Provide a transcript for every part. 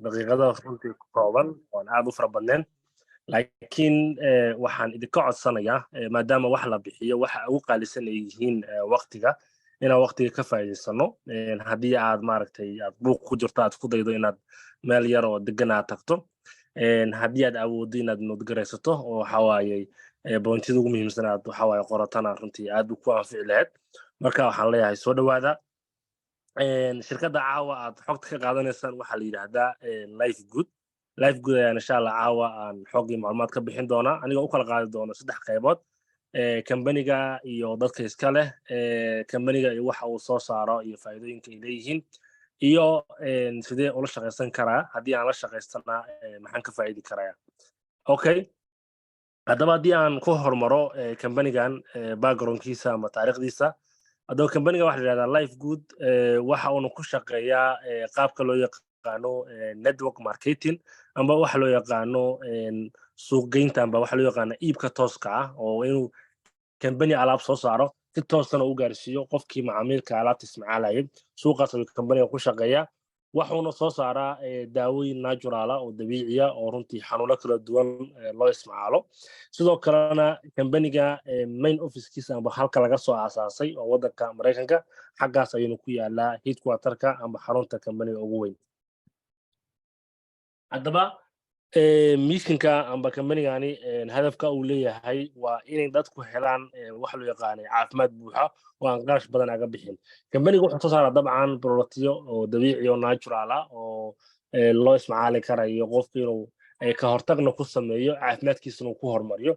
daqiiqado runtii ku kooban oon aad u fara badnayn laakiin waxaan idinka codsanayaa maadaama wax la bixiyo waxa ugu qaalisan ay yihiin waqtiga inaan waqtiga ka faa'iidaysano haddii aad maaragtay aad buuq ku jirto aad ku daydo inaad meel yar oo degan aad tagto haddii aad awooddo inaad noodgaraysato oo waxa waaye boontida ugu muhiimsan aad waxa waaye qoratana runtii aad u ku anfici lahayd marka waxaan leeyahay soo dhawaada shirkadda caawa aad xogta ka qaadanaysaan waxaa la yidhaahdaa life good ayaan insha allah caawa aan xog iyo macluumaad ka bixin doonaa anigoo u kala qaadi doono 3 qaybood kambaniga iyo dadka iska leh kambaniga iyo waxa uu soo saaro iyo faa'iidooyinka ay leeyihiin iyo sidee ula shaqaysan karaa haddii aan la shaqaystana maxaan ka faa'iidi karayaa okay haddaba haddii aan ku hormaro kambanigan backgroundkiisa ama taariikhdiisa haddaba kambaniga waxa la yidhahdaa life good waxa uuna ku shaqeeyaa qaabka loo yaqaano network marketing amba waxa loo yaqaano suuqgeynta amba waxa loo yaqaano iibka tooska ah oo inuu kambani alaab soo saaro si toosana u gaarsiiyo qofkii macaamilka alaabta isticmaalayay suuqaas ayuu kambaniga ku shaqeeyaa waxuuna soo saaraa daawooyin naturala oo dabiiciya oo runtii xanuuno kala duwan loo isticmaalo sidoo kalena kambaniga main officekiisa amba halka laga soo aasaasay oo waddanka maraykanka xaggaas ayuuna ku yaalaa headquarterka amba xarunta kambaniga ugu weyn haddaba mishinka amba kambanigani hadafka uu leeyahay waa inay dadku helaan wax loo yaqaanay caafimaad buuxa oo aan qarash badan aga bixin kambaniga wuxuu soo saaraa dabcan productyo oo dabiici oo natural ah oo loo isticmaali karayo qofka inuu ka hortagna ku sameeyo caafimaadkiisana uu ku horumariyo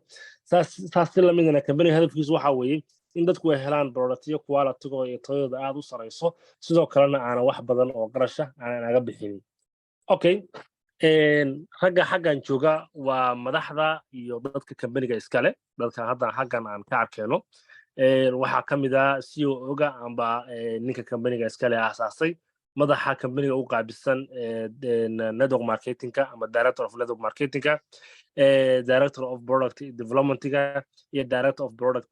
saas si lamidana kambaniga hadafkiisu waxa weeye in dadku ay helaan productyo quality iyo tayadooda aad u sareyso sidoo kalena aan wax badan oo qarash ah aan aga bixin okay ragga xaggan jooga waa madaxda iyo dadka kambaniga iskale dadka hadda xaggan aan ka arkayno waxaa ka mid ah CEO-ga amba ninka kambaniga iskale aasaasay madaxa kambaniga u qaabisan network marketingka ama director of network marketingka director of product developmentga iyo director of product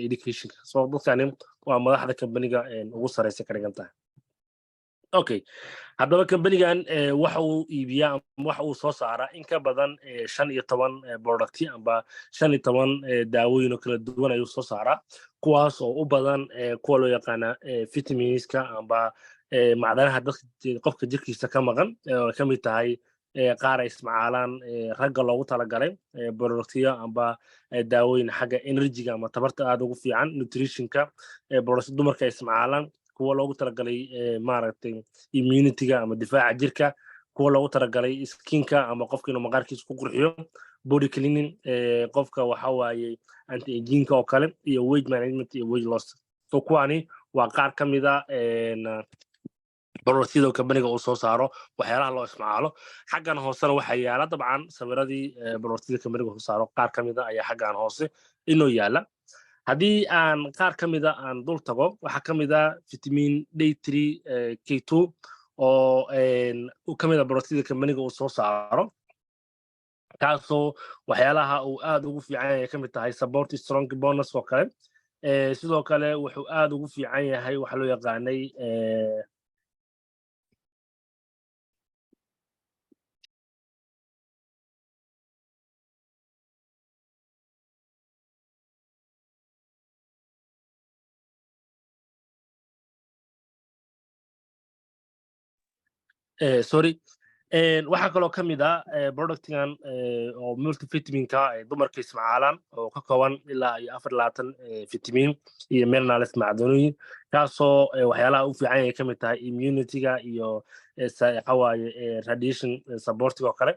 educationka so dadkani waa madaxda kambaniga ugu sareysa ka dhigan tahay okay haddaba kambanigan waxa uu iibiyaa waxa uu soo saaraa in ka badan 15 product amba 15 daawooyin oo kala duwan ayuu soo saaraa kuwaas oo u badan kuwa loo yaqaana vitaminska amba macdanaha qofka jirkiisa ka maqan oo ka mid tahay qaar ay isticmaalaan ragga loogu talagalay productyo amba daawooyin xagga energy-ga ama tabarta aad ugu fiican nutritionka productyo dumarka ay isticmaalaan kuwa loogu talagalay maaragtay immunity-ga ama difaaca jirka kuwa loogu talagalay skin-ka ama qofka inuu maqaarkiisa ku qurxiyo body cleaning qofka waxa waaye anti-aging oo kale iyo weight management iyo weight loss so kuwani waa qaar ka mid ah productyada kambaniga uu soo saaro waxyaalaha loo isticmaalo xaggan hoosena waxaa yaala dabcan sawiradii productyada kambaniga uu soo saaro qaar ka mid ah ayaa xaggan hoose inoo yaala haddii aan qaar ka mid ah aan dul tago waxaa ka mid ah vitamin D3 K2 oo ka mid ah productyada kambaniga uu soo saaro kaasoo waxyaalaha uu aad ugu fiican yahay ka mid tahay support strong bonus oo kale sidoo kale wuxuu aad ugu fiican yahay waxa loo yaqaanay sorry waxaa kaloo ka mid ah productgan oo multivitaminka ay dumarka isticmaalaan oo ka kooban ilaa iyo 24 vitamin iyo minerals macdanooyin kaasoo waxyaalaha u fiican yahay ka mid tahay immunity-ga iyo xawaaye radiation supportiga oo kale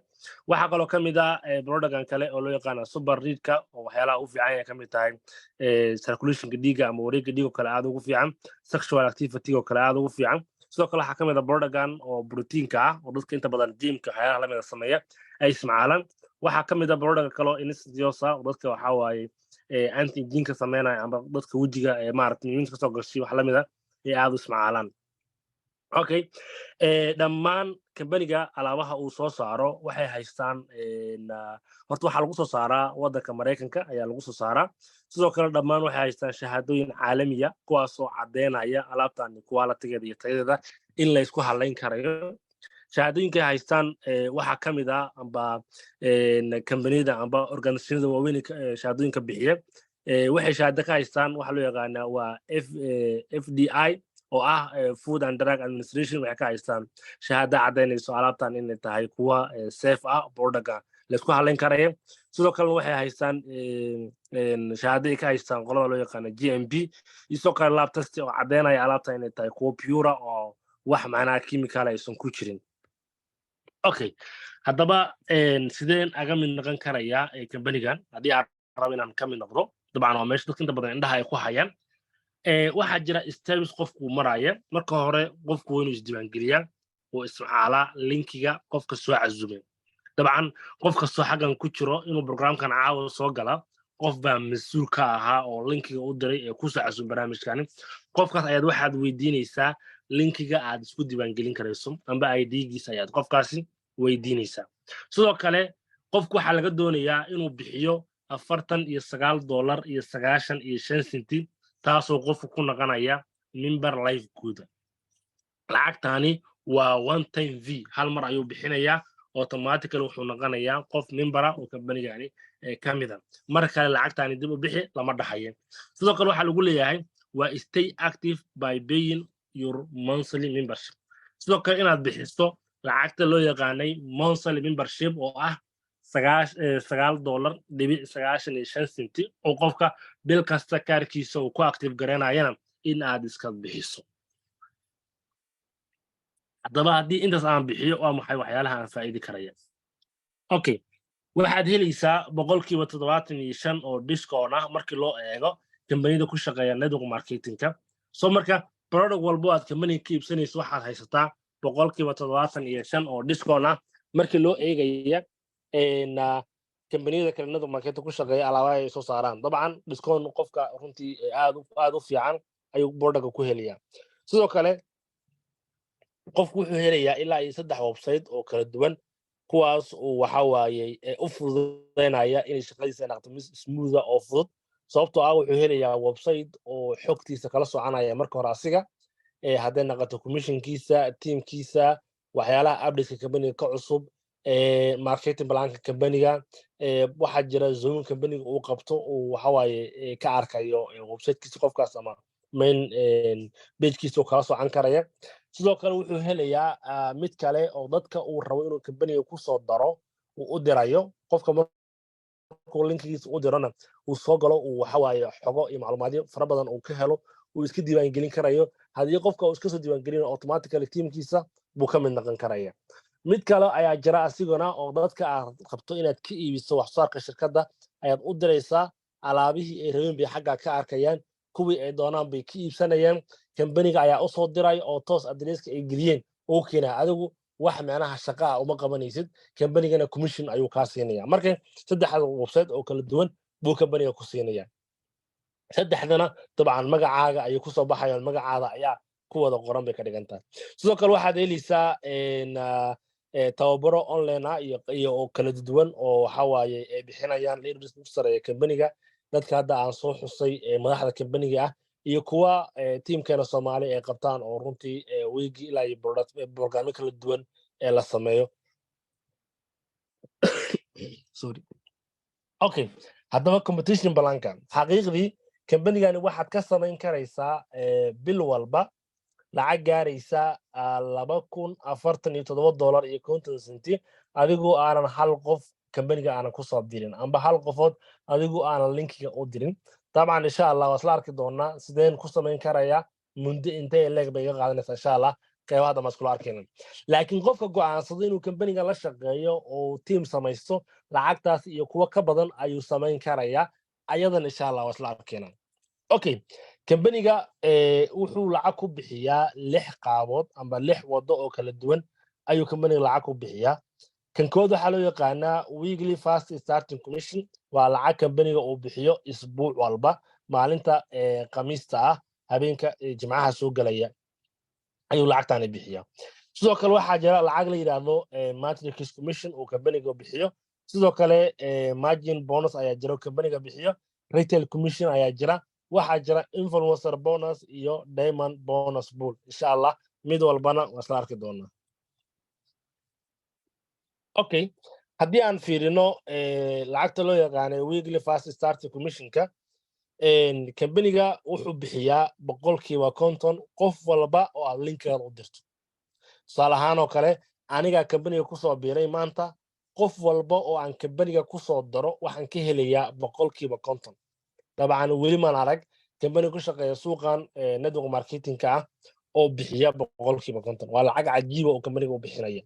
waxaa kaloo ka mid ah productgan kale oo loo yaqaana super readka oo waxyaalaha u fiican yahay ka mid tahay circulationka dhiigga ama wareegga dhiigga kale aad ugu fiican sexual activity oo kale aad ugu fiican sidoo kale waxaa ka mid ah productgan oo proteinka ah oo dadka inta badan gymka waxyaalaha lamida sameeya ay isticmaalaan waxaa ka mid ah productka kale oo insidiosa oo dadka waxaa waaye anti-agingka sameynaya ama dadka wejiga maaragtay immune kasoo gashay wax lamid ah ay aad u isticmaalaan okay dhammaan kambaniga alaabaha uu soo saaro waxay haystaan horta waxaa lagu soo saaraa waddanka maraykanka ayaa lagu soo saaraa sidoo kale dhammaan waxay haystaan shahaadooyin caalamiya kuwaasoo caddeynaya alaabtan quality-geeda iyo tayadeeda in la isku halayn karayo shahaadooyinka haystaan waxaa ka mid ah amba kambaniyada amba organisationada waaweyn shahaadooyinka bixiya waxay shahaado ka haystaan waxa loo yaqaanaa waa FDI oo ah Food and Drug Administration waxay ka haystaan shahaado cadaynayso alaabtan inay tahay kuwa safe ah borderka laisku halayn karaya sidoo kale waxay haystaan shahaado ay ka haystaan qolada loo yaqaano GMP isoo kale lab test oo cadaynaya alaabtan inay tahay kuwa pure oo wax macnaha chemical aysan ku jirin okay haddaba sideen aga mid noqon karaya kambanigan haddii aan rabo inaan ka mid noqdo dabcan waa meesha dadka inta badan indhaha ay ku hayaan waxaa jira steps qofku maraya marka hore qofku waa inuu isdiiwaangeliyaa oo isticmaalaa linkiga qofka soo cazumay dabcan qof kastoo xaggan ku jiro inuu programkan caawa soo gala qof baa mas-uul ka ahaa oo linkiga u diray ee ku soo cazumay barnaamijkani qofkaas ayaad waxaad weydiinaysaa linkiga aad isku diiwaangelin karayso amba ID-giisa ayaad qofkaasi weydiinaysaa sidoo kale qofku waxaa laga doonayaa inuu bixiyo $49.95 taasoo qofku ku noqonaya member life guuda lacagtani waa one time fee hal mar ayuu bixinayaa automatically wuxuu noqonayaa qof membera oo kambanigani ka mida mar kale lacagtani dib u bixi lama dhaxayo sidoo kale waxaa lagu leeyahay waa stay active by paying your monthly membership sidoo kale inaad bixiso lacagta loo yaqaanay monthly membership oo ah $9.95 oo qofka bil kasta kaarkiisa uu ku active gareynayana in aad iska bixiso haddaba haddii intaas aan bixiyo waa maxay waxyaalaha aan faa'iidi karaya okay waxaad helaysaa 75% oo discount ah markii loo eego kambaniyada ku shaqeeya network marketingka soo marka product walbo aad kambaniga ka iibsanayso waxaad haysataa 75% oo discount ah markii loo eegaya kambaniyada kale network marketing ku shaqeeya alaabaha ay soo saaraan dabcan discount qofka runtii aad u fiican ayuu productka ku helayaa sidoo kale qofku wuxuu helayaa ilaa 3 website oo kala duwan kuwaas oo waxa waaye u fududeynaya inay shaqadiisa noqoto mid smooth oo fudud sababtoo ah wuxuu helayaa website oo xogtiisa kala soconaya marka hore asiga hadday noqoto commissionkiisa teamkiisa waxyaalaha update kambaniga ka cusub marketing planka kambaniga waxaa jira zoom kambaniga uu qabto oo waxa waaye ka arkayo websitekiisa qofkaas ama main pagekiisa kala socan karaya sidoo kale wuxuu helayaa mid kale oo dadka uu rabo inuu kambaniga ku soo daro uu u dirayo qofka markuu linkigiisa u dirona uu soo galo uu waxa waaye xogo iyo macluumaadyo fara badan uu ka helo uu iska diiwaangelin karayo haddii qofka uu iska soo diiwaangelin automatically teamkiisa buu ka mid noqon karaya mid kale ayaa jira asiguna oo dadka aad qabto inaad ka iibiso wax soo saarka shirkadda ayaad u diraysaa alaabihii ay rabeen bay xagga ka arkayaan kuwii ay doonaan bay ka iibsanayaan kambaniga ayaa u soo diray oo toos adresska ay geliyeen oo keenaa adigu wax macnaha shaqo ah uma qabanaysid kambanigana commission ayuu kaa siinaya marka saddexda website oo kala duwan buu kambaniga ku siinaya saddexdana dabcan magacaaga ayay ku soo baxayaan magacaada ayaa ku wada qoran bay ka dhigan tahay sidoo kale waxaad helaysaa tababaro online ah iyo oo kala duwan oo waxa waaye ay bixinayaan leaders ugu sareeya kambaniga dadka hadda aan soo xusay madaxda kambaniga ah iyo kuwa teamkeena Soomaali ay qabtaan oo runtii weegi ilaa iyo barnaamijyo kala duwan ee la sameeyo sorry okay haddaba competition balanka xaqiiqdii kambanigani waxaad ka samayn karaysaa bil walba lacag gaaraysa $2,047.50 adigoo aanan hal qof kambaniga aanan ku soo dirin amba hal qofood adigoo aanan linkiga u dirin طبعا ان شاء الله wasla arki doona sideen ku samayn karaya mundo intee leeg bay iga qaadanaysaa insha Allah qeybada mas'uul arkeen laakiin qofka go'aansado inuu kambaniga la shaqeeyo oo team samaysto lacagtaas iyo kuwa ka badan ayuu samayn karaya ayadan insha Allah wasla arkeen okay kambaniga wuxuu lacag ku bixiyaa 6 qaabood amba 6 wado oo kala duwan ayuu kambaniga lacag ku bixiyaa kan kood waxa loo yaqaanaa weekly fast starting commission waa lacag kambaniga uu bixiyo isbuuc walba maalinta khamiista ah habeenka jimcaha soo galaya ayuu lacagtaani bixiyaa sidoo kale waxaa jira lacag la yiraahdo monthly commission oo kambaniga bixiyo sidoo kale margin bonus ayaa jira oo kambaniga bixiyo retail commission ayaa jira waxaa jira influencer bonus iyo diamond bonus pool insha Allah mid walbana wasla arki doonaa okay haddii aan fiirino lacagta loo yaqaanay weekly fast start commissionka kambaniga wuxuu bixiyaa boqolkiiba konton qof walba oo aad linkeeda u dirto tusaale ahaan oo kale anigaa kambaniga kusoo biiray maanta qof walba oo aan kambaniga kusoo daro waxaan ka helayaa boqolkiiba konton dabcan weli maan arag kambani ku shaqeeya suuqan network marketingka ah oo bixiya boqolkiiba konton waa lacag cajiiba oo kambaniga u bixinaya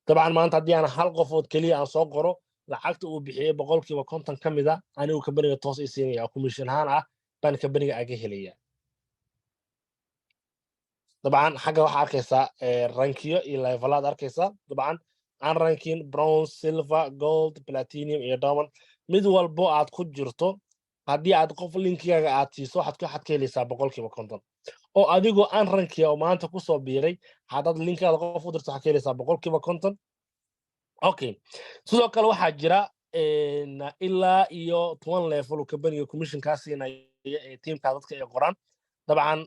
dabcan maanta haddii aan hal qofood keliya aan soo qoro lacagta uu bixiyey boqolkiiba konton ka mid a anigu kambaniga toos i siinaya commission ahaan ah baan kambaniga aga helaya dabcan xagga waxaa arkaysaa rankiyo iyo levelaad arkaysaa dabcan aan rankin bronze silver gold platinum iyo diamond mid walbo aad ku jirto haddii aad qof linkigaaga aad siiso waxaad ka helaysaa boqolkiiba konton oo adigoo aan rankiya oo maanta kusoo biiray haddaad linkaada qof u dirto waxaad ka helaysaa boqolkiiba konton okay sidoo kale waxaa jira ilaa iyo 10 level uu kambaniga commission kaa siinaya ee tiimkaa dadka ay qoraan dabcan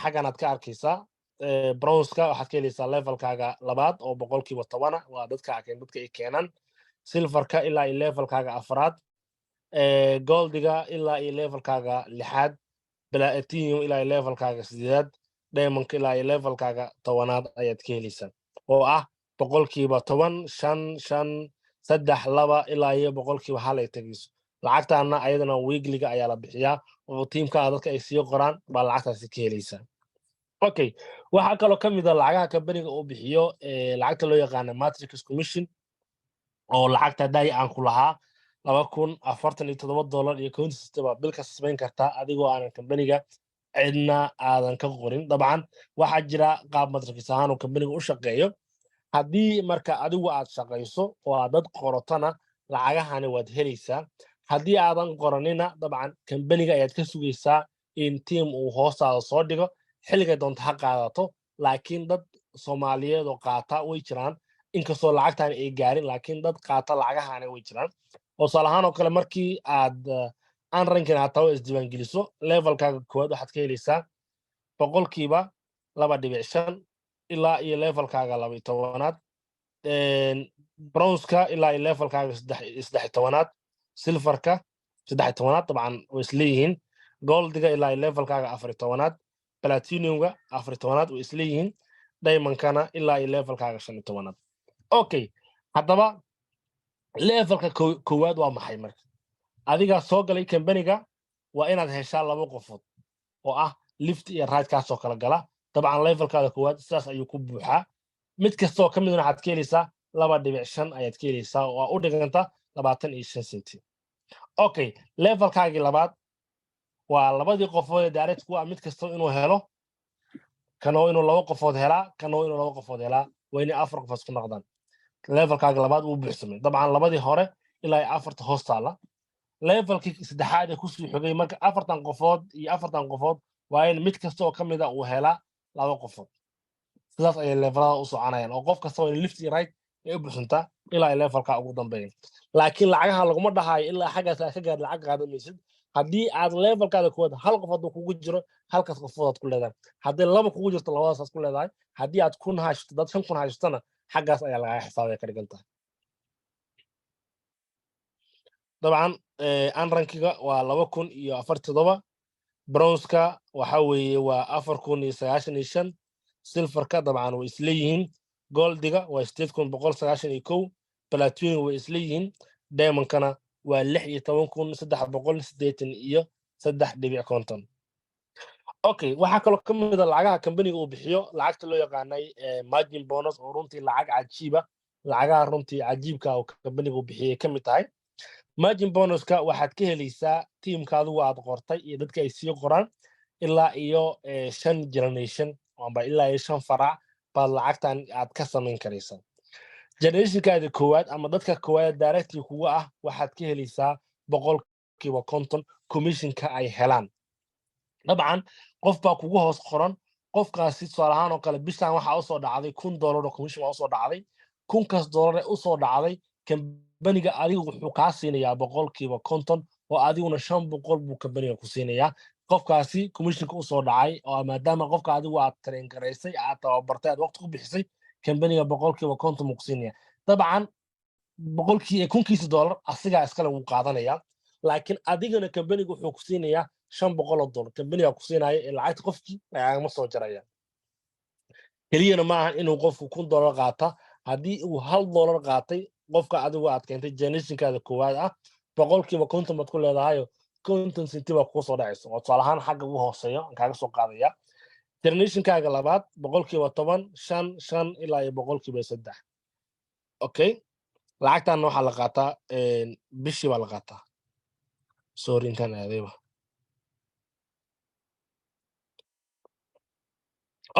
xaggan aad ka arkaysaa bronzeka waxaad ka helaysaa levelkaaga labaad oo boqolkiiba 10 waa dadka ay keenaan silverka ilaa iyo levelkaaga afraad goldiga ilaa iyo levelkaaga lixaad platinum ilaa iyo levelkaaga sideedaad diamondka ilaa iyo levelkaaga 10aad ayaad ka helaysaa oo ah boqolkiiba 10 5 3 2 ilaa iyo boqolkiiba hal ay tagayso lacagtaana ayadana weekliga ayaa la bixiyaa oo tiimkaa dadka ay sii qoraan baa lacagtaasi ka helaysaa okay waxaa kaloo ka mid a lacagaha kambaniga uu bixiyo lacagta loo yaqaana matrix commission oo lacagta daay aan ku lahaa $2,047 iyo 20 bil kasta samayn kartaa adigoo aanan kambaniga cidna aadan ka qorin dabcan waxaa jira qaab matrix ahaan oo kambaniga u shaqeeyo haddii marka adigu aad shaqayso oo aad dad qorotana lacagahani waad helaysaa haddii aadan qoranina dabcan kambaniga ayaad ka sugaysaa in tiim uu hoostaada soo dhigo xilligay doonta ha qaadato laakiin dad soomaaliyeed oo qaata way jiraan inkastoo lacagtan ay gaarin laakiin dad qaata lacagahani way jiraan oo tusaale ahaan oo kale markii aad aan rankin hataa oo isdiiwaangeliso levelkaaga koowaad waxaad ka helaysaa boqolkiiba 2.5 ilaa iyo levelkaaga 12aad bronzeka ilaa iyo levelkaaga 13aad silverka 13aad dabcan way isleeyihiin goldiga ilaa iyo levelkaaga 14aad platinumga 14aad way isleeyihiin diamondkana ilaa iyo levelkaaga 15aad okay haddaba levelka koowaad waa maxay marka adigaa soo galay kambaniga waa inaad heshaa 2 qofood oo ah lift iyo right kaasoo kala gala dabcan levelkaada koowaad sidaas ayuu ku buuxaa mid kastoo ka midna waxaad ka helaysaa 2.5 ayaad ka helaysaa oo u dhiganta 25 senti okay levelkaagii labaad waa labadii qofood ee direct ku ah mid kastoo inuu helo kanoo inuu 2 qofood helaa kanoo inuu 2 qofood helaa waa inay 4 qofood isku noqdaan levelkaaga labaad wuu buuxsamay dabcan labadii hore ilaa iyo 4 hoostaala levelkii saddexaad ee kusii xogay marka 4 qofood iyo 4 qofood waa in mid kasta oo ka mid ah uu helaa 2 qofood sidaas ayay levelada u soconayaan oo qof kasta oo lift iyo right ay u buuxsantaa ilaa ay levelka ugu dambeeyo laakiin lacagaha laguma dhahayo ilaa xaggaas aad ka gaar lacag qaadamaysid haddii aad levelkaada koowaad hal qof hadduu kugu jiro halkaas qofood aad ku leedahay haddii 2 kugu jirto labadaas aad ku leedahay haddii aad 1,000 haysato dad 5,000 haysatana xaggaas ayaa lagaga xisaabaya ka dhigan tahay dabcan aan rankiga waa 2,047 bronzeka waxa weeye waa 4,095 silverka dabcan way isleeyihiin goldiga waa 8,191 platinum way isleeyihiin diamondkana waa 16,383.50 okay waxaa kaloo ka mid a lacagaha kambaniga uu bixiyo lacagta loo yaqaanay margin bonus oo runtii lacag cajiiba lacagaha runtii cajiibka oo kambaniga uu bixiyay ka mid tahay margin bonuska waxaad ka helaysaa tiimkaadu aad qortay iyo dadka ay sii qoraan ilaa iyo 5 generation amba ilaa iyo 5 farac baad lacagtan aad ka samayn karaysaa generationkaada koowaad ama dadka koowaad directly kuga ah waxaad ka helaysaa boqolkiiba 50 commissionka ay helaan dabcan qof baa kugu hoos qoran qofkaasi tusaale ahaan oo kale bishaan waxaa usoo dhacday $1 oo commission waa usoo dhacday $1,000 ee usoo dhacday kambaniga adigu wuxuu kaa siinayaa boqolkiiba 50 oo adiguna 500 buu kambaniga ku siinayaa qofkaasi commissionka usoo dhacay oo maadaama qofka adigu aad train garaysay aad tababartay aad waqti ku bixisay kambaniga boqolkiiba 50 buu ku siinayaa dabcan boqolkii kunkiisa dollar asigaa iskale wuu qaadanayaa laakiin adigana kambaniga wuxuu ku siinayaa $500 kambaniga ku siinaya ee lacagta qofkii lagagama soo jaraya keliyana ma ahan inuu qofku $1 qaata haddii uu $1 qaatay qofka adigu aad keentay generationkaada koowaad ah boqolkiiba konton baad ku leedahayo konton senti baa kugu soo dhacaysa oo tusaale ahaan xagga ugu hooseeyo aan kaaga soo qaadaya generationkaaga labaad boqolkiiba 10 5 ilaa iyo boqolkiiba 3 okay lacagtan waxaa la qaataa bishii baa la qaataa sorry intaan aadayba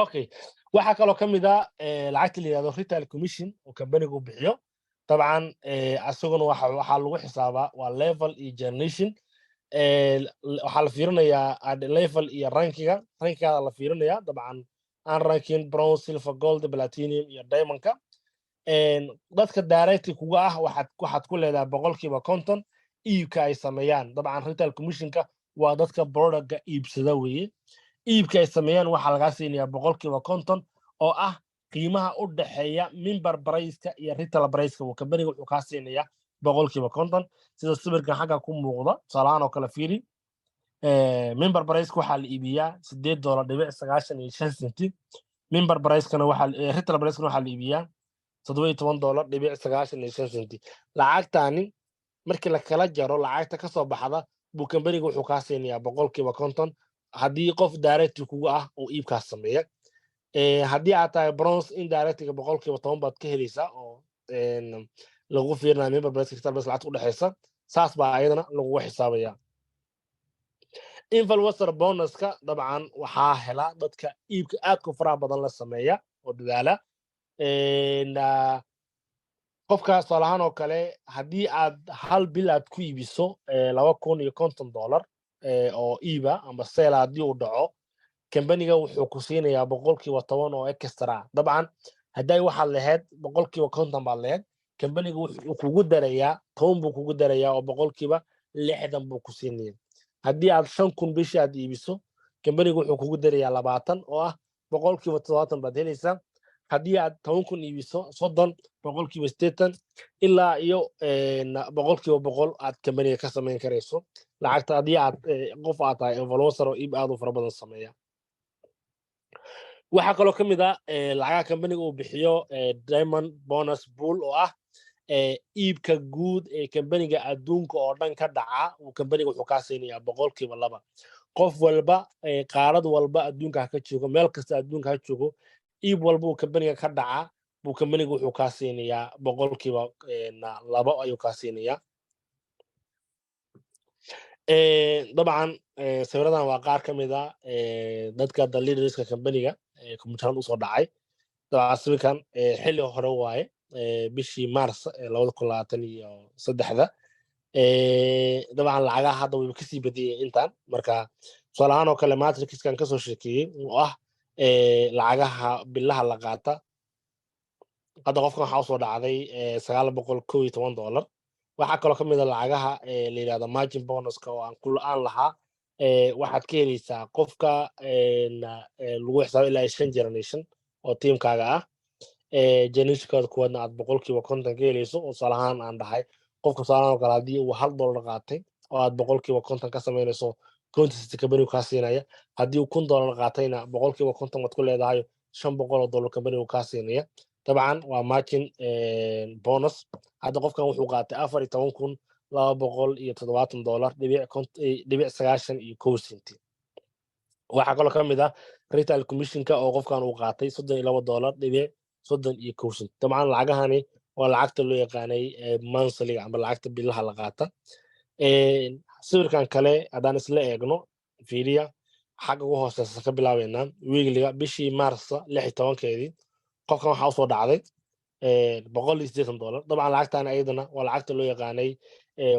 okay waxaa kaloo ka mid ah lacagta la yidhahdo retail commission oo kambanigu bixiyo dabcan asaguna waxaa lagu xisaabaa waa level iyo generation waxaa la fiirinayaa level iyo rankigaada la fiirinayaa dabcan aan ranking bronze silver gold platinum iyo diamondka dadka direct kuga ah waxaad ku leedahay boqolkiiba konton iibka ay sameeyaan dabcan retail commissionka waa dadka productka iibsada weeye iibka ay sameeyaan waxaa lagaa siinayaa boqolkiiba konton oo ah qiimaha u dhaxeeya member price-ka iyo retail price-ka uu kambaniga wuxuu kaa siinayaa boqolkiiba konton sida sawirkan xagga ku muuqda tusaalahaan oo kale fiiri member price-ka waxaa la iibiyaa $8.95 member price-kana retail price-kana waxaa la iibiyaa $17.95 lacagtaani markii la kala jaro lacagta ka soo baxda buu kambaniga wuxuu kaa siinayaa boqolkiiba konton haddii qof direct kuga ah oo iibkaas sameeya haddii aad tahay bronze indirectga boqolkiiba 10 baad ka helaysaa oo lagu fiirinayo member price retail price lacagta u dhaxaysa saas baa ayadana lagugu xisaabaya influencer bonuska dabcan waxaa hela dadka iibka aadka faraha badan la sameeya oo dadaala qofkaas tusaalahaan oo kale haddii aad hal bil aad ku iibiso $250 oo iiba ama sale haddii uu dhaco kambaniga wuxuu ku siinayaa boqolkiiba 10 oo extra dabcan hadday waxaad lahayd boqolkiiba 50 baad lahayd kambaniga wuxuu kugu darayaa 10 buu kugu darayaa oo boqolkiiba 60 buu ku siinaya haddii aad 5,000 bishii aad iibiso kambaniga wuxuu kugu darayaa 20 oo ah boqolkiiba 70 baad helaysaa haddii aad 10,000 iibiso 30 boqolkiiba 80 ilaa iyo boqolkiiba 100 aad kambaniga ka samayn karayso lacagta haddii aad qof aad tahay influencer oo iib aad u fara badan sameeya waxaa kaloo ka mid ah lacagaha kambaniga uu bixiyo diamond bonus pool oo ah iibka guud ee kambaniga adduunka oo dhan ka dhaca uu kambaniga wuxuu kaa siinayaa boqolkiiba 2 qof walba qaarad walba adduunka ha ka joogo meel kasta adduunka ha joogo iib walba uu kambaniga ka dhaca buu kambaniga wuxuu kaa siinayaa boqolkiiba 2 ayuu kaa siinayaa dabcan sawiradan waa qaar ka mid ah dadka leaderska kambaniga kombiyuutarada usoo dhacay dabcan sawirkan xilli hore waaye bishii mars 2023 dabcan lacagaha hadda wayba kasii badiyeen intaan marka tusaale ahaan oo kale matrixkan kasoo sheekeeyey oo ah lacagaha bilaha la qaata hadda qofkan waxaa usoo dhacday $911 waxaa kaloo ka mid a lacagaha la yidhahdo margin bonuska oo aan kula-aan lahaa waxaad ka helaysaa qofka lagu xisaabo ilaa 5 generation oo tiimkaaga ah generationkaada kuwaadna aad boqolkiiba 50 ka helayso oo tusaale ahaan aan dhahay qofka tusaalahaan oo kale haddii uu $1 qaatay oo aad boqolkiiba 50 ka samaynayso kontonsi kambanigu kaa siinaya haddii uu $1 qaatayna boqolkiiba 50 baad ku leedahay $500 kambanigu kaa siinaya dabcan waa margin bonus hadda qofkan wuxuu qaatay $14,270.91 waxaa kaloo ka mid ah retail commissionka oo qofkan uu qaatay $32.31 dabcan lacagahani waa lacagta loo yaqaanay monthlyga ama lacagta bilaha la qaata sawirkan kale haddaan isla eegno fiiriya xagga ugu hooseysa ka bilaabeynaa wiigliga bishii maarsa 16keedii qofkan waxaa usoo dhacday $180 dabcan lacagtan ayadana waa lacagta loo yaqaanay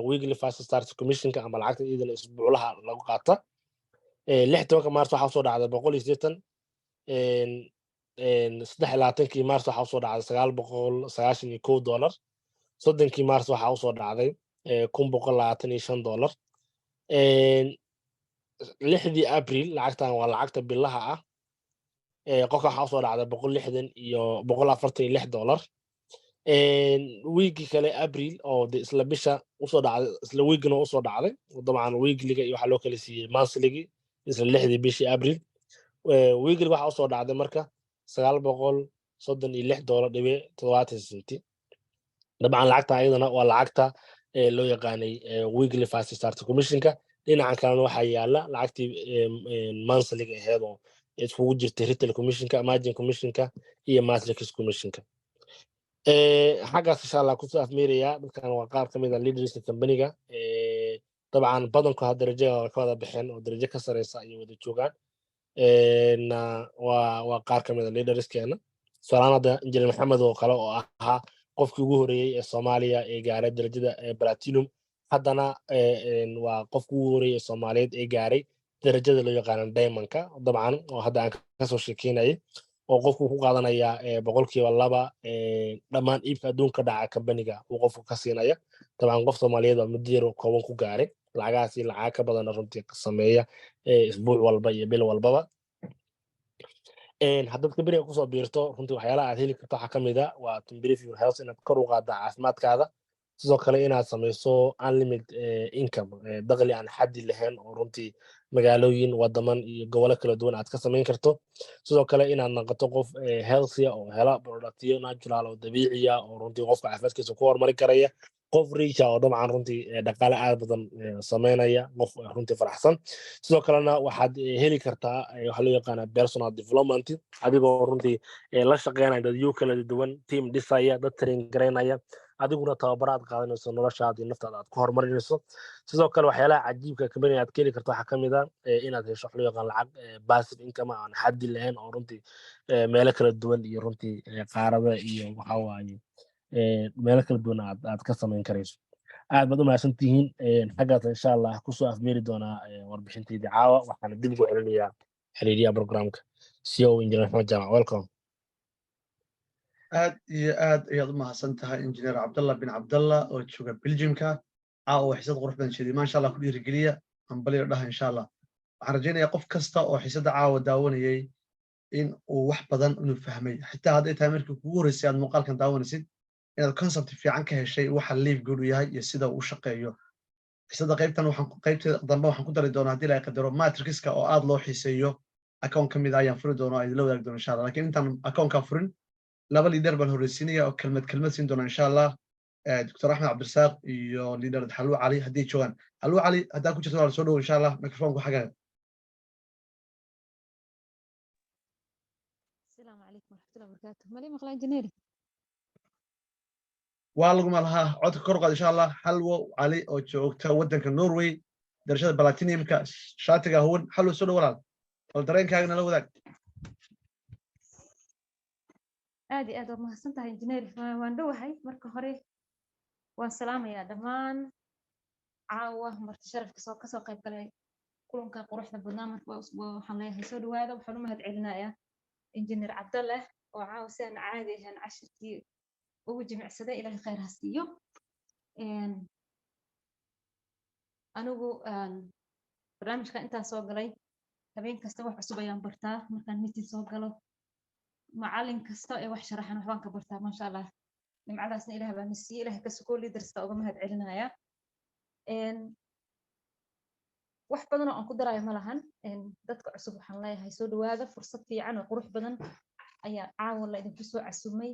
weekly fast start commissionka ama lacagta iyadana isbuuclaha lagu qaata 16 maars waxaa usoo dhacday $180 23 maars waxaa usoo dhacday $991 30 maars waxaa usoo dhacday $1,125 6 abril lacagtan waa lacagta bilaha ah qofka waxaa usoo dhacday $146 wiigi kale abril oo de isla bisha usoo dhacday isla wiigina usoo dhacday dabcan wiigliga iyo waxaa loo kala siiyey monthlygi isla 6dii bishii abril wiigli waxaa usoo dhacday marka $936.70 dabcan lacagta ayadana waa lacagta loo yaqaanay weekly fast start commissionka dhinacan kalena waxaa yaala lacagtii monthlyga aheyd oo iskugu jirtay retail commissionka margin commissionka iyo matrix commissionka xaggaas insha allah kusoo afmeerayaa dadkan waa qaar ka mid a leaderska companiga dabcan badanku ha darajada ka wada baxeen oo darajo ka sareysa ayay wada joogaan waa qaar ka mid a leaderskeena tusaalahaan hadda injineer maxamed oo kale oo ahaa qofkii ugu horeeyey ee soomaaliya ee gaaray darajada platinum haddana waa qofkii ugu horeeyey ee soomaaliyeed ee gaaray darajada loo yaqaano diamondka dabcan oo hadda aan kasoo sheekeynayay oo qofku ku qaadanaya boqolkiiba 2 dhammaan iibka adduunka dhaca kambaniga uu qofku ka siinaya dabcan qof soomaaliyeed waa muddo yar kooban ku gaaray lacagahaasi lacag ka badan runtii sameeya isbuuc walba iyo bil walbaba haddaad kambaniga kusoo biirto runtii waxyaalaha aad heli karto waxaa ka mid a waa to improve your health inaad kor u qaadda caafimaadkaada sidoo kale inaad samayso unlimited income dakhli aan xaddi lahayn oo runtii magaalooyin wadaman iyo gobolo kala duwan aad ka samayn karto sidoo kale inaad noqoto qof healthy oo hela productyo natural oo dabiiciya oo runtii qofka caafimaadkiisa ku horumari karaya qof richa oo dabcan runtii dhaqaale aad badan sameynaya qof runtii faraxsan sidoo kalena waxaad heli kartaa waxa loo yaqaana personal development adigoo runtii la shaqeynaya dadyo kala duwan team dhisaya dad train garaynaya adiguna tababaraad qaadanayso noloshaada iyo naftaada aad ku horumarinayso sidoo kale waxyaalaha cajiibka kambaniga aad ka heli karto waxaa ka mid a inaad hesho wax loo yaqaan lacag passive income aan xaddi lahayn oo runtii meelo kala duwan iyo runtii qaarada iyo waxaa waaye meelo kala duwan aad ka samayn karayso aad baad u mahadsantihiin xaggaas insha allah kusoo afmeeri doonaa warbixinteydii caawa waxaana dib ugu celinayaa xiriiriyaha programka CEO engineer maxamed jaamac welcome aad iyo aad ayaad u mahadsan tahay injineer cabdallah bin cabdallah oo jooga belgiumka caawa xisad qurux badan sheeday maasha allah ku dhiirigeliya hambaliyo dhaha insha allah waxaan rajaynayaa qof kasta oo xisadda caawa daawanayay in uu wax badan inuu fahmay xitaa hadday tahay markii kugu horreysay aad muuqaalkan daawanaysid inaad concept fiican ka heshay waxa live good u yahay iyo sida uu u shaqeeyo xisadda qaybteeda dambe waxaan ku dari doonaa haddii la qadaro matrixka oo aad loo xiiseeyo account ka mid ah ayaan furi doonaa idinla wadaagi doona insha allah laakiin intaan accountkan furin laba leader baan horeysiinaya oo kelmad siin doona insha allah dr axmed cabdirasaaq iyo leader xalwo cali haddii joogaan xalwo cali haddaa ku jirto waa soo dhowo insha allah microfonku xagaaga السلام عليكم ورحمة الله وبركاته مالي مقلا انجينيري waa laguma lahaa codka kor qaad insha allah xalwo cali oo joogta waddanka norway darashada platinumka shaatiga huwan xalwo soo dhow walaal bal dareenkaaga nala wadaag aad iyo aad waad mahadsantahay injineeri waan dhowahay marka hore waan salaamayaa dhammaan caawa marti sharafka kasoo qayb galay kulanka quruxda badnaa marka waxaan leeyahay soo dhawaada waxaan u mahad celinayaa injineer cabdalle oo caawa si aan caadi ahayn cashirkii ugu jimicsaday ilaahay khayr ha siiyo anigu barnaamijka intaan soo galay habeen kasta wax cusub ayaan bartaa markaan meeting soo galo macallin kasta ee wax sharaxan waxbaan ka bartaa maasha allah nimcadaasna ilaah baa nasiiye ilaah ka sukoo leaderska uga mahad celinaya wax badan oo aan ku daraayo ma lahan dadka cusub waxaan leeyahay soo dhawaada fursad fiican oo qurux badan ayaa caawa la idinku soo casumay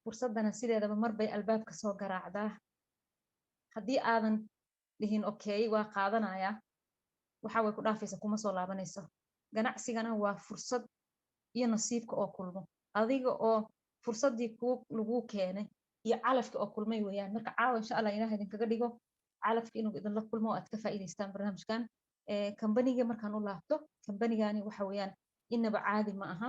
fursadana sideedaba mar bay albaabka soo garaacdaa haddii aadan dhihin okay waa qaadanaya waxa way ku dhaafaysa kuma soo laabanayso ganacsigana waa fursad iyo nasiibka oo kulmo adiga oo fursadii lagu keenay iyo calafka oo kulmay weeyaan marka caawa insha allah ilaahay idinkaga dhigo calafka inuu idinla kulmo oo aad ka faa'iidaystaan barnaamijkan kambaniga markaan u laabto kambanigani waxa weeyaan inaba caadi ma aha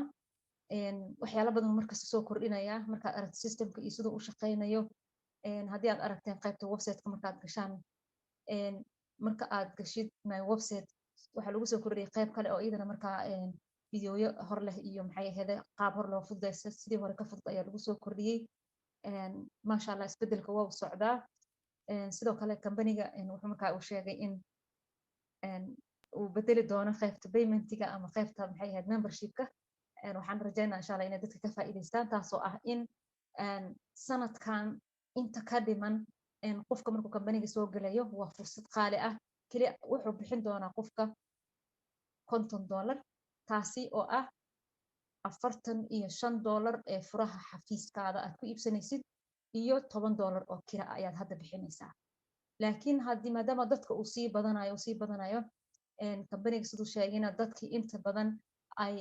waxyaalo badan markasta soo kordhinaya markaad aragto systemka iyo siduu u shaqaynayo haddii aad aragteen qaybta websiteka markaad gashaan marka aad gashid my website waxaa lagu soo kordhiyay qayb kale oo iyadana markaa fideoyo hor leh iyo maxay ahayd qaab hor loo fududaysa sidii hore ka fudud ayaa lagu soo kordhiyey maasha allah isbedelka waa u socdaa sidoo kale kambaniga wuxuu markaa uu sheegay in uu bedeli doono qaybta paymentiga ama qaybta maxay ahayd membershipka waxaan rajaynaa insha allah inay dadka ka faa'iidaystaan taasoo ah in sanadkan inta ka dhiman qofka markuu kambaniga soo gelayo waa fursad qaali ah kaliya wuxuu bixin doonaa qofka $50 taasi oo ah $45 ee furaha xafiiskaada aad ku iibsanaysid iyo $10 oo kira ayaad hadda bixinaysaa laakiin haddii maadaama dadka uu sii badanayo kambaniga siduu sheegayna dadkii inta badan ay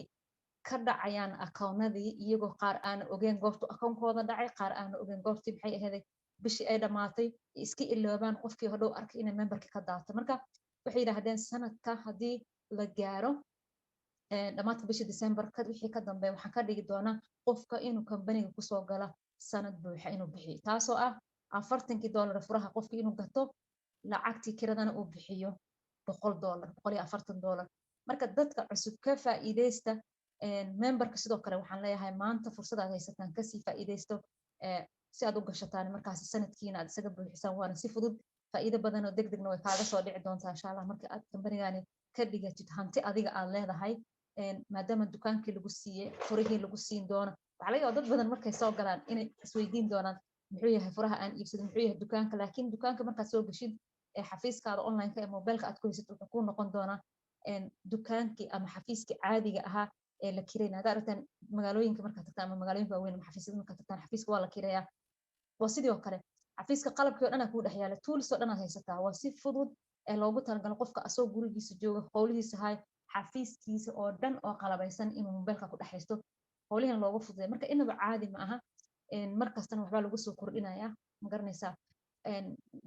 ka dhacayaan akoonnadii iyagoo qaar aan ogeyn goortu akoonkooda dhacay qaar aan ogeyn goortii maxay ahayd bishii ay dhamaatay iska iloobaan qofkii hodhow arkay inay memberka ka daato marka waxay yidhaahdeen sanadka haddii la gaaro dhamaadka bishii December wixii ka dambeeya waxaan ka dhigi doonaa qofka inuu kambaniga kusoo gala sanad buuxa inuu bixiyo taasoo ah $40 furaha qofka inuu gato lacagtii kiradana uu bixiyo $140 marka dadka cusub ka faa'iideysta memberka sidoo kale waxaan leeyahay maanta fursad aad haysataan kasii faa'iideysto si aad u gashataan markaas sanadkiina aad isaga buuxisaan waana si fudud faa'iido badan oo degdegna way kaaga soo dhici doontaa insha Allah marka aad kambanigani ka dhigatid hanti adiga aad leedahay maadaama dukaankii lagu siiyey furihii lagu siin doono waxaa laga yaabaa dad badan markay soo galaan inay isweydiin doonaan muxuu yahay furaha aan iibsaday muxuu yahay dukaanka laakiin dukaanka markaad soo gashid xafiiskaada online-ka ee mobilka aad ku haysid wuxuu ku noqon doonaa dukaankii ama xafiiskii caadiga ahaa ee la kirayna hadda aragtaan magaalooyinka markaad tagtaan ama magaalooyinka waaweyn ama xafiisyada markaad tagtaan xafiiska waa la kirayaa waa sidoo kale xafiiska qalabkii oo dhan aa kuu dhex yaala tools oo dhan aad haysataa waa si fudud ee loogu talagalo qofka asoo gurigiisa jooga howlihiisa hay xafiiskiisa oo dhan oo qalabaysan inuu mobilka ku dhex haysto howlihan loogu fududay marka inaba caadi ma aha markastana waxbaa lagu soo kordhinayaa ma garanaysaa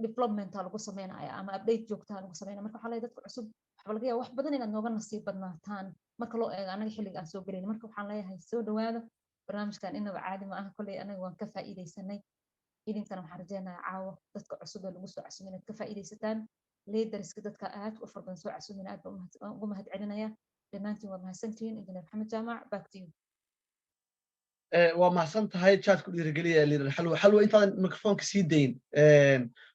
developmenta lagu sameynaya ama update joogtaa lagu sameynaya marka waxaa leeyahay dadka cusub waxba laga yaabaa wax badan inaad nooga nasiib badnaataan marka loo eego anaga xilliga aan soo gelayn marka waxaan leeyahay soo dhawaada barnaamijkan inaba caadi ma aha kolley anaga waan ka faa'iidaysanay idinkana waxaan rajeynayaa caawa dadka cusub ee lagu soo casumin inaad ka faa'iidaysataan leaderska dadka aad u farban soo casumin aad baan ugu mahad celinaya dhammaantiin waa mahadsantihiin injineer maxamed jaamac back to you waa mahadsan tahay chat ku dhiirigeliya liider xalwa intaadan mikrofoonka sii dayn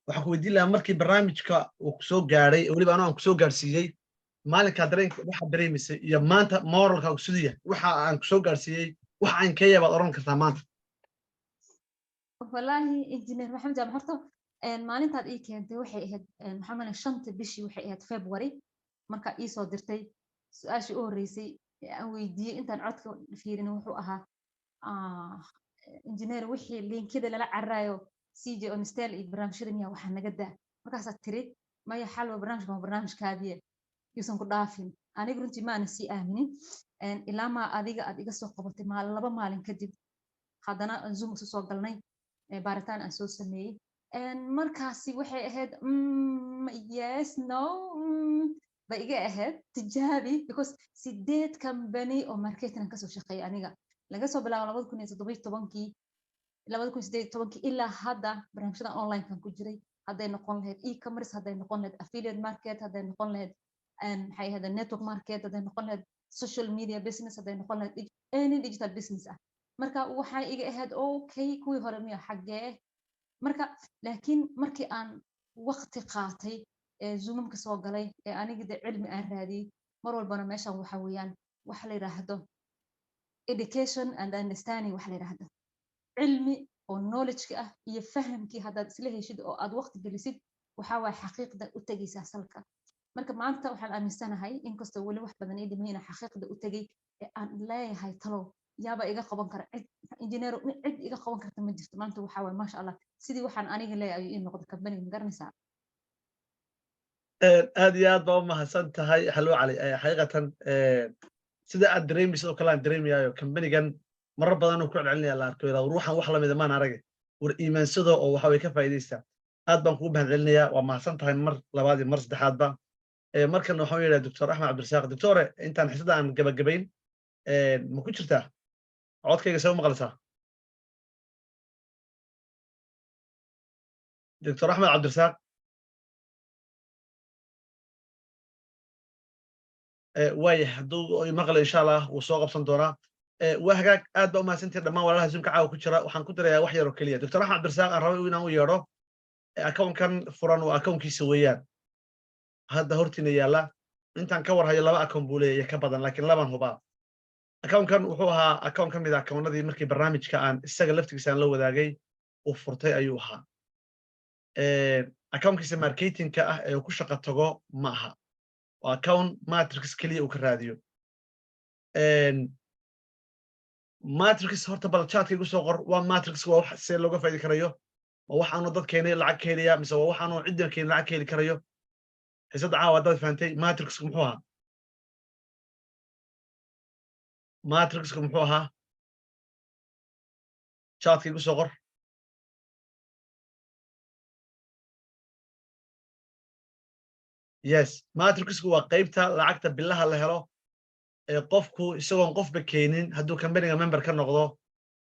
waxaan ku weydiin lahaa markii barnaamijka uu soo gaaray weliba anoo aan ku soo gaarsiiyey maalinkaa dareenka waxaad dareemaysay iyo maanta moralka uu siduu yahay waxa aan ku soo gaarsiiyey waxa aan keeya baad oran kartaa maanta wallaahi injineer maxamed jaamac horta maalintaad ii keentay waxay ahayd maxamed 5 bishii waxay ahayd February marka ii soo dirtay su'aashii u horeysay aan weydiiyey intaan codka fiirin wuxuu ahaa injineer wixii linkida lala caraayo CJ on stel iyo barnaamijyada miyaa waxaa naga daa markaasaad tiri maya xalwa barnaamijka waa barnaamijkaadiye yuusan ku dhaafin aniga runtii maana sii aaminin ilaa maa adiga aad iga soo qabatay laba maalin kadib haddana zoom isu soo galnay baaritaan aan soo sameeyey markaasi waxay ahayd yes no ba iga ahayd tijaabi because 8 company oo marketing aan kasoo shaqeeyay aniga laga soo bilaabo 2017 ilaa hadda barnaamijyada online-kan ku jiray hadday noqon lahayd e-commerce hadday noqon lahayd affiliate market hadday noqon lahayd maxay ahayd network market hadday noqon lahayd social media business hadday noqon lahayd any digital business ah marka waxay iga ahayd okay kuwii hore miya xagee marka laakiin markii aan waqti qaatay zoomka soo galay aniga cilmi aan raadiyay mar walbana meeshan waxa weeyaan waxa la yiraahdo education and understanding waxa la yiraahdo cilmi oo knowledge ah iyo fahamkii haddaad isla heshid oo aad waqti gelisid waxa waa xaqiiqda u tagaysaa salka marka maanta waxaan aaminsanahay inkastoo weli wax badan ay dhimayna xaqiiqda u tagay ee aan leeyahay talo yaaba iga qaban kara engineer cid iga qaban karta ma jirto maanta waxa waa maasha Allah sidii waxaan aniga leeyahay in noqdo company ma garanaysaa aad iyo aad baa u mahadsan tahay xalwa cali xaqiiqatan sida aad dareemaysid oo kale aan dareemayo company-gan marar badan oo ku celcelinaya la arko ruuxan wax la mid ah maan arag war iimaansado oo waxa way ka faa'iideystaa aad baan kugu mahad celinayaa waa mahadsan tahay mar labaad iyo mar saddexaadba markan waxaan yeeraa Dr. Axmed Cabdirasaaq doctore intaan xisada aan gabagabayn ma ku jirtaa codkayga soo maqlaysaa Dr. Axmed Cabdirasaaq way hadduu maqlo insha Allah wuu soo qabsan doonaa waa hagaag aad baa u mahadsantihiin dhammaan walaalaha zoomka caawa ku jira waxaan ku dirayaa wax yar oo keliya Dr. Axmed Cabdirasaaq aan rabay inaan u yeedho account-kan furan waa account-kiisa weeyaan hadda hortiina yaala intaan ka war hayo 2 account buu leeyahay ka badan laakiin 2 hubaa account-kan wuxuu ahaa account ka mid ah account-nadii markii barnaamijka aan isaga laftigiisa aan la wadaagay uu furtay ayuu ahaa account-kiisa marketing-ka ah ee uu ku shaqo tago ma aha waa account matrix kaliya uu ka raadiyo matrix horta bal chat-ka igu soo qor waa matrix waa wax see looga faa'iidi karayo waa wax aanu dadkeena lacag ka helaya mise waa wax aanu ciddankeena lacag ka heli karayo xiisada caawa dad fahamtay matrix muxuu ahaa matrix muxuu ahaa chat-ka igu soo qor yes matrix waa qaybta lacagta billaha la helo ee qofku isagoon qofba keenin hadduu company-ga member ka noqdo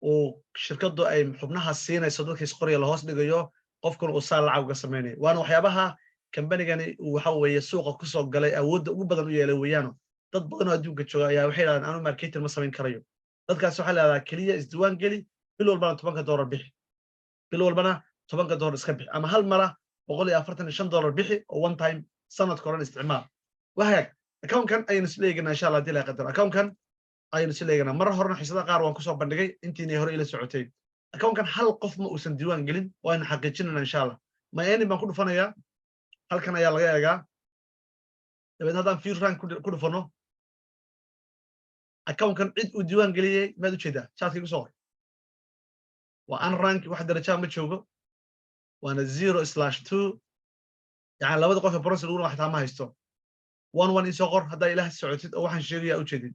uu shirkadu ay xubnaha siinayso dadkiis qorya la hoos dhigayo qofkuna uu saa lacag uga samaynayo waana waxyaabaha company-gani uu waxa weeye suuqa ku soo galay awoodda ugu badan u yeelay weeyaano dad badan oo adduunka jooga ayaa waxay yidhahdaan anu marketing ma samayn karayo dadkaas waxaa leedahay keliya isdiwaan geli bil walbana $10 bixi bil walbana $10 iska bixi ama hal mara $145 bixi oo one time sanadka oran isticmaal wahag account-kan ayaynu is leeyahay insha Allah hadii la qadaro account-kan ayaynu is leeyahay mar horena xiisada qaar waan ku soo bandhigay intiina hore ila socotay account-kan hal qof ma uusan diiwaan gelin waan xaqiijinayna insha Allah ma ayni baan ku dhufanayaa halkan ayaa laga eegaa dabad hadaan fiir rank ku dhufano account-kan cid uu diiwaan geliyay ma u jeedaa chat-ka igu soo qor waa an rank wax darajo ma joogo waana 0/2 يعني labada qof ee bronze lagu waxtaa ma haysto 11 isoo qor hadaa ilaah socotid oo waxaan sheegaya u jeedin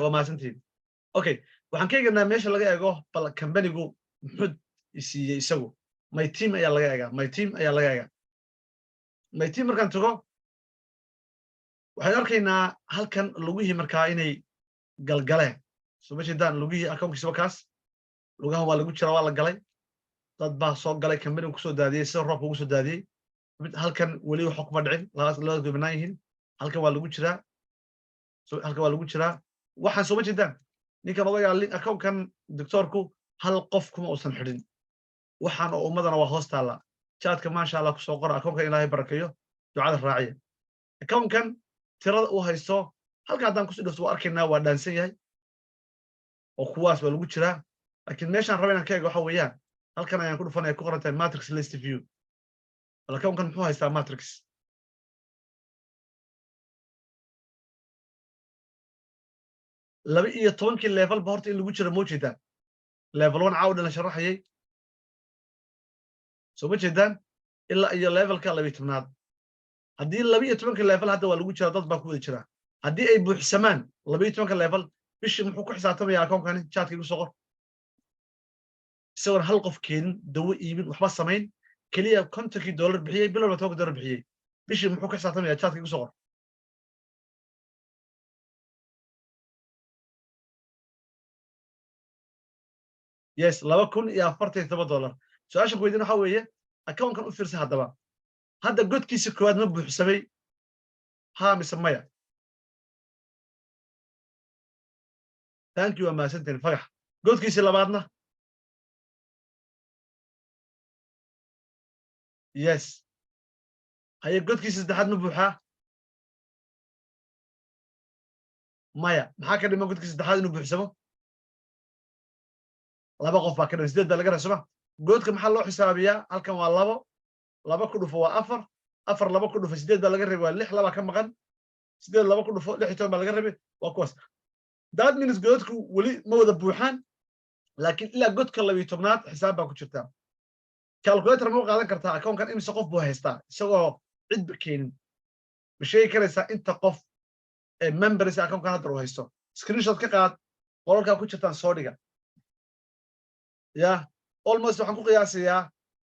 waa maasantiin okay waxaan ka eegnaa meesha laga eego bal company-gu muxuu isiiyay isagu my team ayaa laga eegaa my team markaan tago waxaan arkaynaa halkan lugihii markaa inay galgaleen soo ma jeedaan lugihii account-kiisa kaas lugahan waa lagu jiraa waa la galay dad baa soo galay company-gu ku soo daadiyay sida roobka ugu soo daadiyay halkan weli waxa kuma dhicin labada gobnaan yihiin halkan waa lagu jiraa waxaan soo ma jeedaan ninkan odagaa account-kan doctorku hal qof kuma uusan xidhin waxaan oo ummadana waa hoos taalla chat-ka maasha Allah ku soo qora account-kan ilaahay barakeeyo ducada raaciya account-kan tirada uu haysto halka haddaan ku soo dhufto waa arkaynaa waa dhaansan yahay oo kuwaas waa lagu jiraa laakiin meeshaan raba inaan ka eego waxa weeyaan halkan ayaan ku dhufanaya ku qoran tahay matrix list view account-kan muxuu haystaa matrix laba iyo 10 level ba horta in lagu jiro moojida level 1 caawda la sharaxayay soo ma jeedaan ilaa iyo levelka 12aad haddii 12 level hadda waa lagu jira dad baa ku wada jira haddii ay buuxsamaan 12 level bishii muxuu ku xisaabtamayaa account-kani chat-ka igu soo qor isagoon hal qof keenin dawo iibin waxba samayn keliya $50 bixiyay bil walba $10 bixiyay bishii muxuu ka xisaabtamayaa chat-ka igu soo qor yes $2,047 su-aasha ku weydiin waxa weeye account-kan u fiirsa haddaba hadda godkiisa koowaad ma buuxsamay haa mise maya thank you waa mahadsantiin fagax godkiisa labaadna yes haye godkiisa saddexaad ma buuxaa maya maxaa ka dhiman godkiisa saddexaad inuu buuxsamo laba qof baa ka dhiman 8 baa laga rasuma godka maxaa loo xisaabiyaa halkan waa 2 ku dhufo waa 4 2 ku dhufo 8 baa laga rabay waa 6 laba ka maqan 8 2 ku dhufo 16 baa laga rabay waa kuwaas that means godku weli ma wada buuxaan laakiin ilaa godka 12aad xisaab baa ku jirta calculator ma qaadan kartaa account-kan imisa qof buu haystaa isagoo cid ba keenin ma sheegi karaysaa inta qof ee members account-kan hadda uu haysto screenshot ka qaad qolalka ku jirtaan soo dhiga almost waxaan ku qiyaasayaa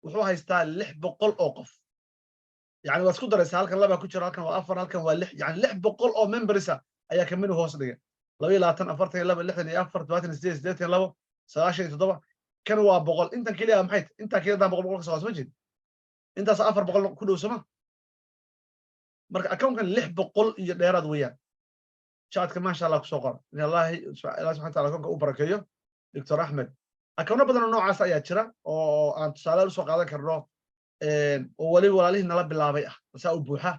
wuxuu haystaa 600 oo qof yani waa isku daraysaa halkan 2 ku jira halkan waa 4 halkan waa 6 yani 600 oo members ayaa kamid hoos dhigay 22 42 64 88 97 kan waa 100 intan kaliya maxay inta kaliya 100 ka soo jeed intaas 400 ku dhowsama marka account-kan 600 iyo dheeraad weeyaan chat-ka ma sha Allah ku soo qor ilaahay subhanahu wa ta'ala account-ka u barakeeyo Dr. Ahmed account badan oo noocaas ayaa jira oo aan tusaale u soo qaadan karno oo wali walaalihi nala bilaabay ah saa u buuxa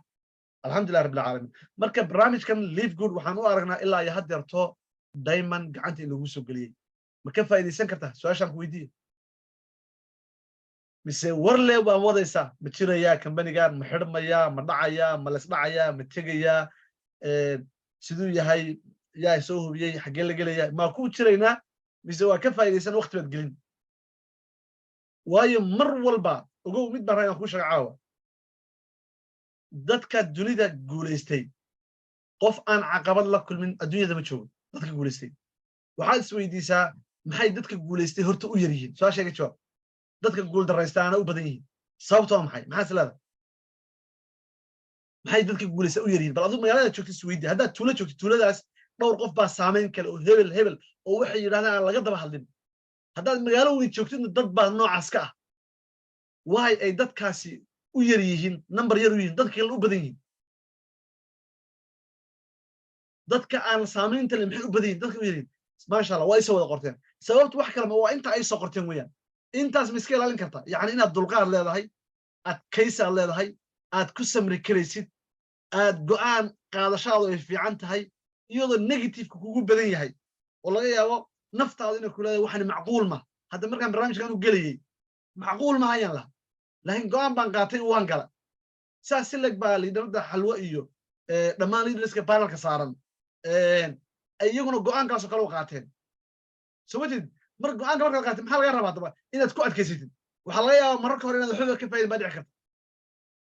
alxamdulilah rabbil caalamiin marka barnaamijkan live good waxaan u aragnaa ilaa iyo haddeerto diamond gacanta in lagu soo geliyey ma ka faa'iidaysan kartaa su-aashaan ku weydiiye mise warle baan wadaysaa ma jirayaa kambanigan ma xidhmayaa ma dhacayaa ma lesdhacayaa ma tegayaa siduu yahay yaa soo hubiyey xaggee la gelayaa maa ku jiraynaa mise waa ka faa'iidaysan waqti baad gelin waayo mar walba ogow mid baan rabaa inaan kuu sheego caawa dadka dunida guulaystay qof aan caqabad la kulmin adduunyada ma joogo dadka guulaystay waxaad isweydiisaa maxay dadka guulaystay horta u yar yihiin soo sheega jawaab dadka guuldaraystaana u badan yihiin sababto waa maxay maxaa isleedahay maxay dadka guulaystay u yar yihiin bal adigu magaalada joogtay isweydi haddaad tuulo joogtay tuuladaas dhowr qof baa saamayn kale oo hebel oo waxay yidhahdaan aan laga daba hadlin haddaad magaalo weyn joogtidna dad baa noocaas ka ah waay ay dadkaasi u yar yihiin number yar u yihiin dadka kale u badan yihiin dadka aan saamaynta le maxay u badan yihiin dadka u yar yihiin maasha allah waa isoo wada qorteen sababtu wax kale ma waa inta ay soo qorteen weeyaan intaas ma iska ilaalin kartaa yacni inaad dulqaad leedahay adkaysi aad leedahay aad ku samri karaysid aad go'aan qaadashaadu ay fiican tahay iyadoo negativeka kugu badan yahay oo laga yaabo naftaadu inay ku leedahay waxani macquul ma hadda markaan barnaamijkan u gelayay macquul ma hayaan laha laakiin go'aan baan qaatay waan gala saas si leg baa liidarada xalwo iyo dhammaan liidarska panelka saaran iyaguna go'aankaasoo kale u qaateen soo matid mar go'aanka markaad qaatid maxaa laga rabaa daba inaad ku adkaysatid waxaa laga yaabaa mararka hore inaad waxba ka faa'iidin baa dhici karta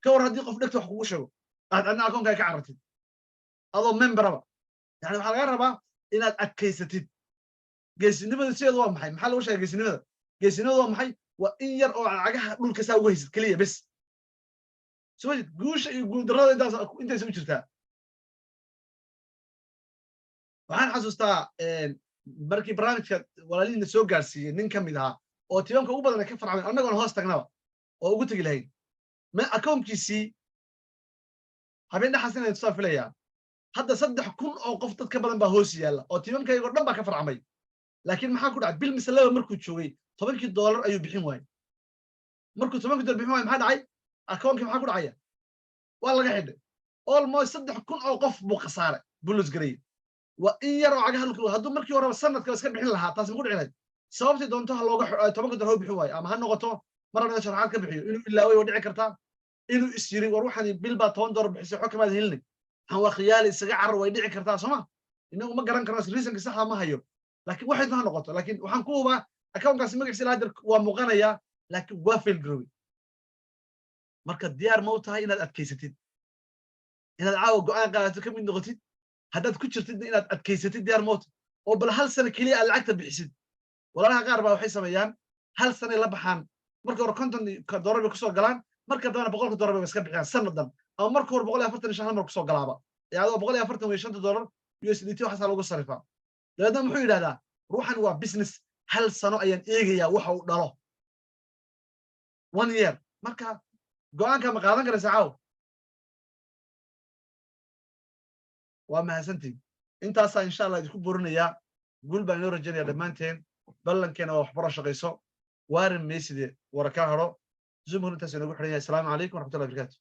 ka war haddii qof dhegta wax kugu sheego aad adna akoonkaa ka carartid adoo memberaba yani waxaa laga rabaa inaad adkaysatid geesinimada sideedu waa maxay maxaa lagu sheegay geesinimada waa maxay waa in yar oo cagaha dhulka saa ugu haysid keliya bes soo matid guusha iyo guuldarrada intaas u jirtaa waxaan xasuustaa markii barnaamijka walaalihiina soo gaarsiiyey nin ka mid ahaa oo tibanka ugu badan ka farcameen annagoon hoos tagnaba oo ugu tegi lahayn akoonkiisii habeen dhaxaas inay tusaa filayaa hadda 3,000 oo qof dad ka badan baa hoos yaalla oo tibankayagoo dhan baa ka farcamay laakiin maxaa ku dhacay bil mise laba markuu joogay $10 ayuu bixin waayey markuu $10 bixin waayey maxaa dhacay akoonkii maxaa ku dhacaya waa laga xidhay almost 3,000 oo qof buu khasaaray bulus gareeyey waa in yar oo cagaha dhulka hadduu markii horeba sanadka iska bixin lahaa taas ma ku dhici lahayd sababtii doonto ha looga $10 ha bixin waayo ama ha noqoto marna sharaxaad ka bixiyo inuu ilaaway oo dhici kartaa inuu is yiri war waxaan bil baa $10 bixisay xog kamaad helinay waxaan waa khiyaali isaga carar way dhici kartaa sooma inagu ma garan karno reasonka saxa ma hayo laakiin waxay tahay noqoto laakiin waxaan ku hubaa accountkaasi magaciisa la hadir waa muuqanaya laakiin waa fail garoobay marka diyaar ma u tahay inaad adkaysatid inaad caawa go'aan qaadato ka mid noqotid haddaad ku jirtid inaad adkaysatid diyaar ma u tahay oo bal hal sano keliya aad lacagta bixisid walaalaha qaar baa waxay sameeyaan hal sano la baxaan marka hore $50 bay kusoo galaan marka dambana $100 bay iska bixiyaan sanadan ama marka hore $145 mar kusoo galaaba yaadoo $145 USDT waxaas lagu sarifaa dabeedna muxuu yidhahdaa ruuxan waa business hal sano ayaan eegayaa waxa uu dhalo 1 year marka go'aanka ma qaadan karaysaa caaw waa mahadsantiin intaasaa insha allah idinku borinayaa guul baan inoo rajaynayaa dhammaanteen ballankeena waa waxbaro shaqayso waarin meyside wara ka haro zoomka intaas inagu xidhan yahay asalaamu calaykum waraxmatullahi wabarakatu